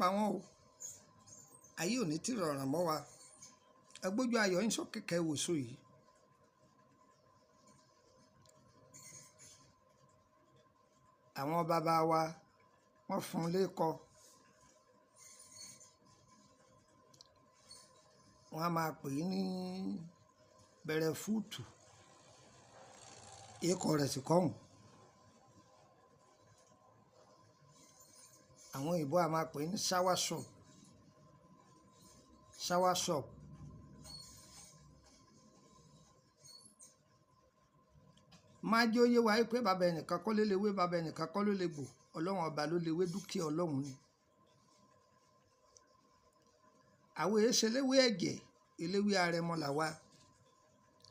pa wọ́n o ayé ò ní tí rọrùn mọ́ wa agbójú ayọ̀ ń sọ kẹ̀kẹ́ ìwòsàn yìí àwọn bàbá wa wọ́n fún un lẹ́kọ wọ́n á máa pè é ní bẹ̀rẹ̀ fúùtù ikọ̀ rẹ̀ sì kọ́hùn àwọn òyìnbó á máa pè é ní shower shop máa jẹ́ òye wa pé bàbá ẹnìkan kọ́ ló lè wé bàbá ẹnìkan kọ́ ló lè gbò ọlọ́run ọba ló lè wé dúkìá ọlọ́run ni àwọn èéṣe léwé ẹ̀jẹ̀ eléwé arẹmọ làwa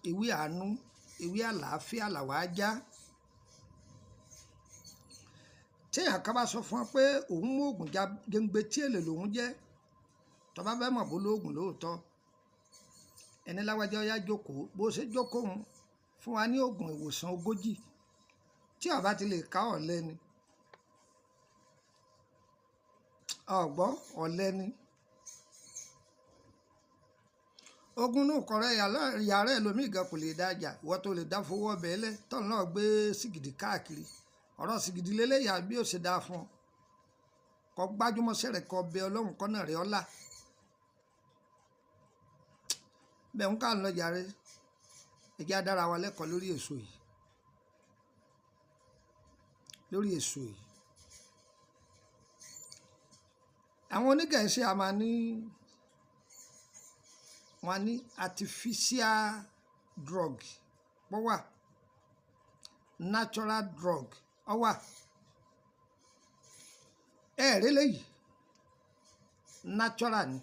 ewé àánú ewé àlàáfíà làwa á já téèyàn kan bá sọ fún ọ pé òun mú oògùn já géńgbé tí èlé lòun jẹ́ tó bá fẹ́ mọ̀ bó lóògùn lóòótọ́ ẹni láwájá ọyá jókòó bó ṣe jókòó fún wa ní oògùn ìwòsàn 40 tí ó bá ti lè ká ọ̀lẹ ni ọ̀gbọ́ ọ̀lẹ ni ogun náà kọ̀rẹ́ yàrá ẹlòmíì gan kò lè dájà ìwọ tó lè dá fowó ọbẹ̀ ẹlẹ́ tọ́nù náà gbé sìgìdì káàkiri ọ̀rọ̀ sìgìdì lélẹ́yà bí ó ṣe dáa fún ọ kọ gbájúmọ́sẹ́ rẹ̀ kọ bẹ ọlọ́run kọ́nà rẹ̀ ọlá bẹ́ẹ̀ ń ká lọ jàre ẹjẹ́ adára wa lẹ́kọ̀ọ́ lórí èso yìí àwọn onígẹ̀ẹ́sì a máa ní wọn ní artificial drug ó wà natural drug ó wà ẹ̀rí léyìí natural ni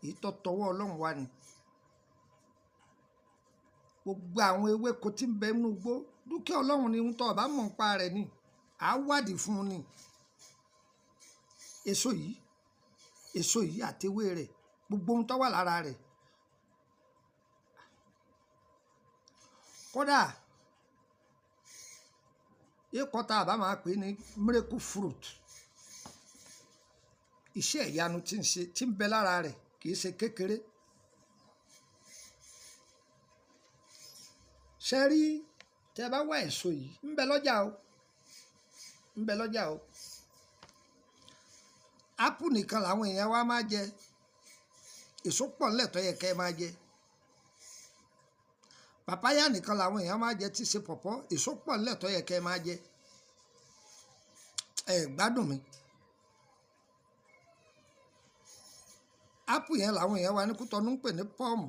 èyí tó tọwọ́ ọlọ́run wá ni gbogbo àwọn ewéko tí ń bẹ nínú igbó dúkìá ọlọ́run ni ń tọ́ ọ̀bá mọ̀ nípa rẹ̀ ni à á wádìí fún un ni èso yìí àtewé rẹ̀ gbogbo ohun tó wà lára rẹ̀ kódà ikọ̀ tá a bá máa pè ní miracle fruit iṣẹ́ ìyanu tí ń bẹ lára rẹ̀ kì í ṣe kékeré ṣe rí tẹ bá wá èso yìí ń bẹ lọ́jà o ápù nìkan làwọn èèyàn wa máa jẹ èso pọ̀ nílẹ̀ tó yẹ kẹ́ ẹ máa jẹ pàpáyà nìkan làwọn èèyàn máa jẹ tí ṣe pọ̀pọ́ èso pọ̀ nílẹ̀ tó yẹ kẹ́ ẹ máa jẹ ẹ gbádùn mi ápù yẹn làwọn èèyàn wa ní Kútọ́nù ń pè ní pọ́ọ̀mù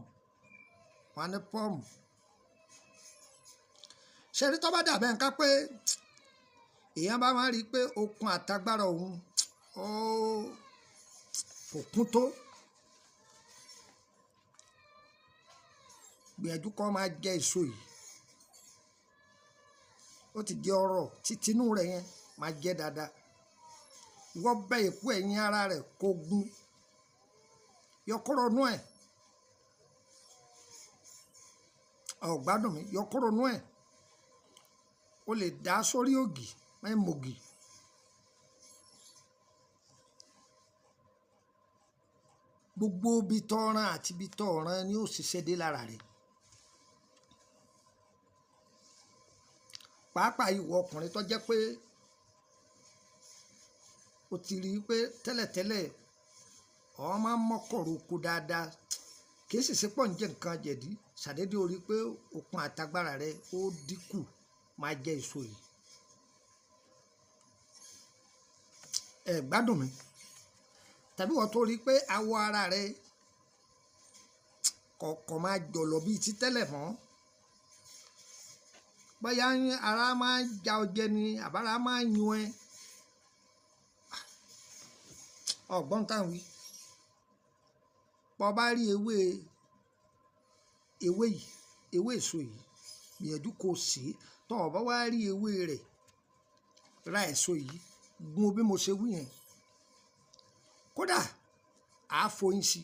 wọn ní pọ́ọ̀mù ṣẹ́rí tó bá dàbẹ́ nǹkan pé èèyàn bá máa rí i pé okun àtagbára òun kò kún tó gbìyànjú kó máa jẹ èso yìí ó ti jẹ ọrọ̀ títínú rẹ̀ yẹn máa jẹ dáadáa ìwọ bẹ èkú ẹ̀yìn ara rẹ̀ kó gún yọkọ́rọ̀ nú ẹ̀ ọ̀gbádùn mi yọkọ́rọ̀ nú ẹ̀ o lè dá sórí ògì mẹ́mọ̀gì gbogbo ibi tọ́ran àti ibi tọ́ran ni ó ṣiṣẹ́ dé lára rẹ̀ pàápàá ìwọ ọkùnrin tó jẹ́ pé o ti rí i pé tẹ́lẹ̀tẹ́lẹ̀ ọ máa ń mọ́kọ̀rọ̀ oko dáadáa kì í sì ṣe pọ̀ ń jẹ́ nǹkan jẹ̀dí ṣàdédé orí pé okun àtagbára rẹ̀ ó dínkù máa jẹ èso yìí ẹ gbádùn mi tàbí wọ́n tó rí i pé awọ ara rẹ kọ̀ọ̀kan máa jọ̀lọ̀ bíi ti tẹ́lẹ̀ mọ́ bóyá ara máa ja ọjẹ ni àbára máa yun ẹ ọgbọ́n táwọn wí bọ́ bá rí ewé èso yìí gbìyànjú kó sè é tọ́ ọ bá wá rí ewé rẹ̀ ra èso yìí gun bí mo ṣe wí yẹn kódà àá foyín sí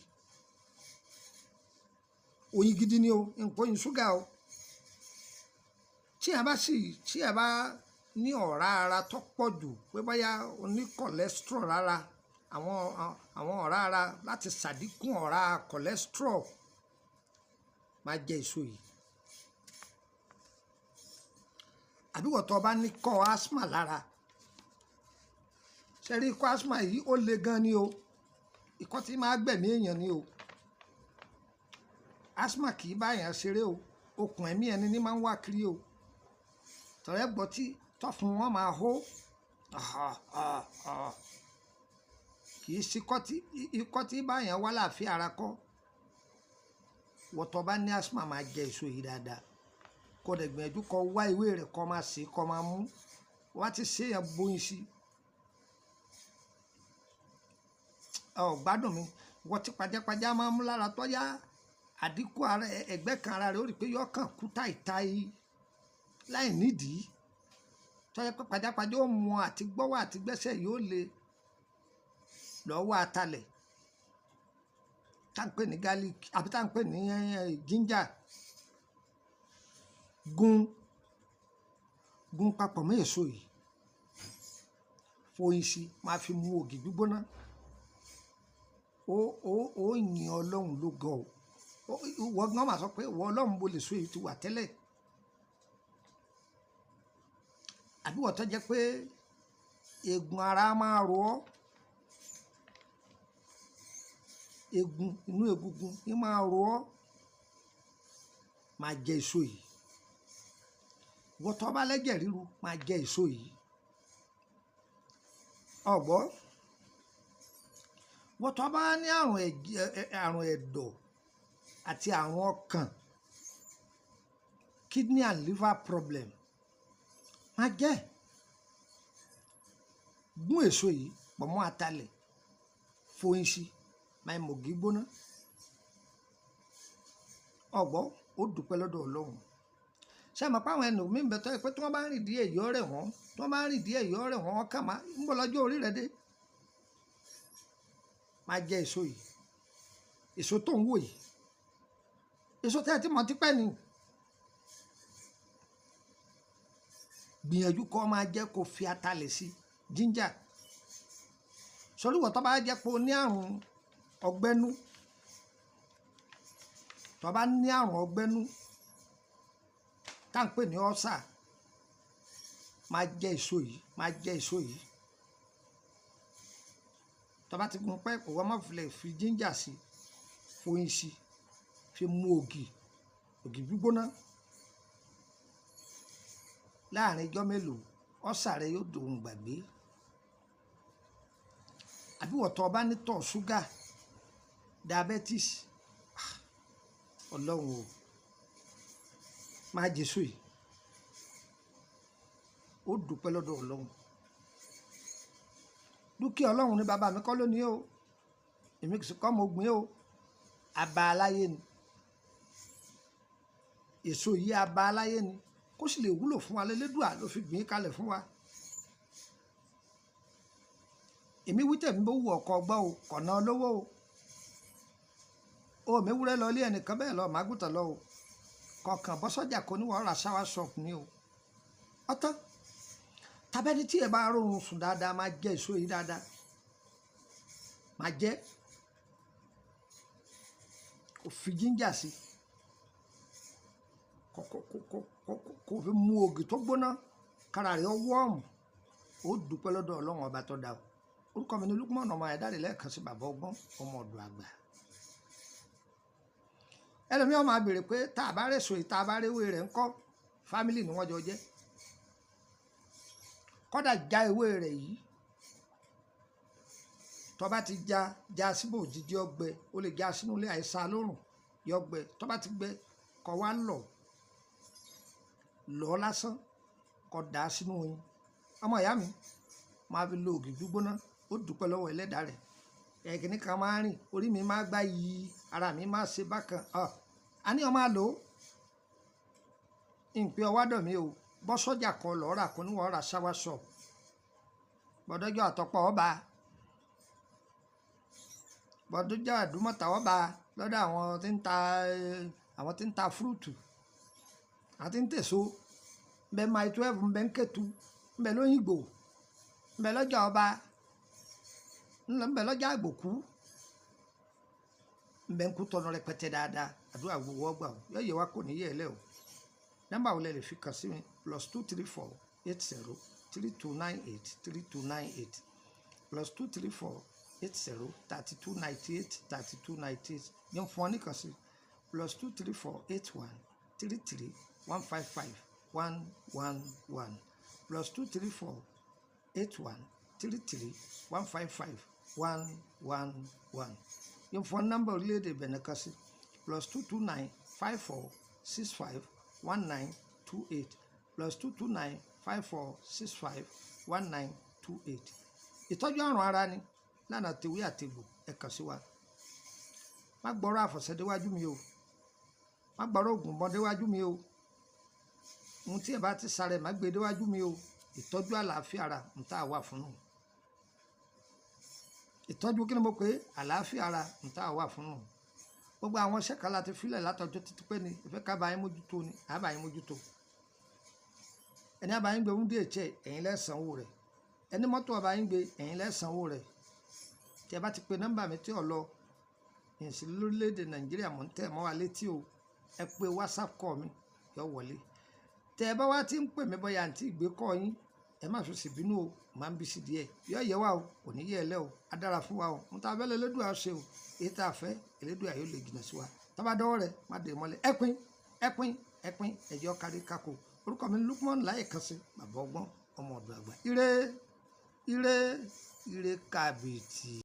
oyin gidi ni o nǹkan oyin ṣúgà o tí a bá ní ọ̀rá ara tó pọ̀ jù pé báyà o ní cholesterol rárá àwọn ọ̀rá ara láti ṣàdínkù ọ̀rá cholesterol máa jẹ èso yìí. Àbí wọ́n tó bá ní kọ́ asthma lára, ṣe rí ikọ́ asthma yìí ó le gan ni o, ikọ́ tí máa gbẹ̀mí èèyàn ni o. Asthma kì í bá èèyàn ṣeré o, okùn ẹ̀mí ẹni ní máa ń wá kiri o. Tọ̀rẹ́ gbọ́ tí tọ́fun wọn máa hó, kì í ṣe ikọ́ tí bá èèyàn wá láàfin ara kọ́. Wọ́n tó bá ní asthma máa jẹ èso yìí dáadáa, kó dẹ̀ gbìyànjú kó wá ìwé rẹ̀ kó máa sè kó máa mú, wá ti ṣe yẹn bóyin sí. Gbádùn mi, wọ́n ti pajápajá máa mú lára tó yá àdínkù ara ẹgbẹ́ kan ara rẹ̀ ó rí pé yọ kàn kú táìtáì láì nídìí, tó yẹ pé pajápajá ó mú àti gbọ́wọ́ àti gbẹ́sẹ̀ yóò le lọ́wọ́ atalẹ̀ tá ń pè ní garlic àbí tá ń pè ní ginger, gun papọ̀ mọ́ èso yìí, foyín sí, máa fi mu ògì gbígbóná. Ó yin Ọlọ́run lógo o, wọ́n gan máa sọ pé ìwọ Ọlọ́run bó lè so èyí ti wà tẹ́lẹ̀. Àbí wọ́n tó jẹ́ pé eegun ara máa ro ọ́, eegun inú egungun ní máa ro ọ́, máa jẹ èso yìí. Wọ́n tó bá lẹ́jẹ̀ ríru máa jẹ èso yìí. Ọ̀gbọ́, wọ́n tó bá ní àrùn ẹ̀dọ̀ àti àrùn ọkàn, kidney and liver problem, máa jẹ́. Gún èso yìí pọ̀ mọ́ atalẹ̀, foyín sí, máa mọ̀ ògì gbóná. Ọ̀gbọ́, ó dúpẹ́ lọ́dọ̀ Ọlọ́run. Ṣé àmọ́ páwọn ẹnu mi ń bẹ tó yẹ pé tí wọ́n bá ń rìn díẹ̀ yọ rẹ̀ wọ́n, tí wọ́n bá ń rìn díẹ̀ yọ rẹ̀ wọ́n, wọ́n kà máa ń bọ̀ lọ́jọ́ orí rẹ̀ dé. Máa jẹ èso yìí, èso tó ń wò yìí, èso tẹ́ ẹ ti mọ̀ tipẹ́ ni. Gbìyànjú kó máa jẹ́ kó fi atalẹ̀ sí, ginger. Sórí wọ́n tó bá jẹ́ pé o ní àrùn ọgbẹ́nú, tó bá ní àrùn ọgbẹ́nú tá ń pè ní ọ́sà, máa jẹ èso yìí, máa jẹ èso yìí. Tó bá ti gun pẹ́ kò wọ́n má fi ginger sí, foyín sí, fi mu ògì gbígbóná. Láàrin ijọ́ mélòó ọ́sà rẹ yóò dòun gbàgbé. Àbí wọ́n tó bá ní tọ̀ ṣúgà, diabetes, Ọlọ́run o, máa jẹ èso yìí, ó dúpẹ́ lọ́dọ̀ Ọlọ́run. Dúkìá Ọlọ́run ní bàbá mi kọ́ lónìí o, èmi kì í kọ́ mo gbìn o, àbá aláyé ni. Èso yìí àbá aláyé ni, kó sì lè wúlò fún wa, lẹ́lẹ́dùà ló fi gbìn kalẹ̀ fún wa. Èmi wí tẹ̀mí bó wù ọkọ̀ ọgbọ́n o, kọ̀nà olówó o mẹ́wúrẹ́ lọ ilé ẹnìkan bẹ́ẹ̀ lọ màgùtàn lọ o, kọ̀ọ̀kan bọ́ sọ́jà kò ní wọ́n ra ṣáwá ṣọ́ọ̀pù ni o. Ọ̀tán tàbẹ́ni tí ẹ bá rọrùn sùn dáadáa máa jẹ èso yìí dáadáa, máa jẹ, kò fi ginger sí, kò fi mu ògì tó gbóná, kára rẹ̀ ó wọ́ọ̀mù, ó dúpẹ́ lọ́dọ̀ Ọlọ́run ọba tó dá o. Orúkọ mi ni Lukman ọmọ Ẹ̀dáre, lẹ́ẹ̀kan sí bàbá ọgbọ́n ọmọ ọ̀dọ̀ àgbà. Ẹlòmíràn máa béèrè pé tá a bá rẹ̀ so yìí, tá a bá réwé rẹ̀ ńkọ́, fámìlì ni wọ́n jọ jẹ́. Kọ́dà já ewé rẹ̀ yìí, tó bá ti já síbò jíjí ọgbẹ, ó lè já sínú ilé àìsàn lórùn yọgbẹ. Tó bá ti gbẹ kó wá lọ lásán, kó dà á sínú oyin. Ọmọ ìyá mi máa fi lo ògì gbígbóná, ó dúpẹ́ lọ́wọ́ Ẹlẹ́dàá rẹ̀. Ẹ̀kíní kan máa ń rìn, orí mi máa gbá yìí, ara mi máa ṣe bákan. A ní ọmọ àlò ìpè ọwádọ̀ mi o, bọ́ sọ́jà kan lọ́ọ́ rà kó ní wọ́n ra ṣáwá ṣọ́ọ̀pù, bọ́dọ́jọ́ àtọ́pọ̀ ọba, bọ́dọ́jọ́ àdúmọ̀tà ọba, lọ́dọ̀ àwọn tí ń ta fúrúùtù, àwọn tí ń tèso, mbẹ́ máa 12, mbẹ́ ń kẹtù, mbẹ́ lóyìnbó, mbẹ́ lọ́jà ọba. ńlọ ńbẹ lọ́jà àgbòkú ńbẹ ńkú tọ̀nà rẹpẹtẹ dáadáa àdúrà gbogbo ọgbà o yọ yẹ wá kò ní yẹ ẹ lẹ o nọ́mbà wo lẹ lè fi kàn sí mi +234 80 3298 3298 +234 80 32 98 32 98 yẹn fún ọ nìkan sí +234 81 33 155 111 +234 81 33 155 111 yẹn fún ọ nọ́mbà orílẹ̀-èdè Benin kan sí +229 54 65 1928 +229 54 65 1928 ìtọ́jú àrùn ara ni lánàá tewé àtegbò ẹ kàn sí wa má gbọ́rọ̀ àfọ̀ṣẹ déwájú mi o má gbọ́rọ̀ ògùn bọ́n déwájú mi o ohun tí ẹ bá ti sáré má gbé déwájú mi o ìtọ́jú àlàáfíà ara ń tá a wà fún un ìtọ́jú kí ni mo pé àlàáfíà ara ń tá a wà fún un gbogbo àwọn ṣẹ́ka láti filẹ̀ látọjọ́ títí pé ni ìfẹ́ ká bá yín mójútó ni àbá yín mójútó ẹni àbá yín gbé ohun díẹ̀ tiẹ̀ ẹ̀yin lẹ́sànwó rẹ̀ ẹni mọ́tò àbá yín gbé ẹ̀yin lẹ́sànwó rẹ̀ tí ẹ bá ti pe nọ́mbà mi tí ò lọ ìsìn lórílẹ̀‐èdè Nàìjíríà mọ̀ ń tẹ̀ mọ́ wa létí o ẹ pe WhatsApp call mi yọ wọlé tẹ ẹ bá wá tí ń pè mí bọ́yá àǹtí ìgbé kọ́ yín ẹ má fi ṣèbínú o máa ń bí sí díẹ̀ yọ yẹ wa o kò ní yẹ ẹ lẹ o á dára fún wa o mo ta abẹ́lẹ̀ Elédùà ṣe o èyí tá a fẹ́ Elédùà yóò lè jìnnà sí wa tọ́ba dọ́wọ́ rẹ̀ má dé mọ́lẹ̀ ẹpin ẹjọ́ kárí kákò orúkọ mi ní Lukman láyé kan sí bàbá ọgbọ́n ọmọ ọ̀dọ̀ àgbà ire kàbìtì.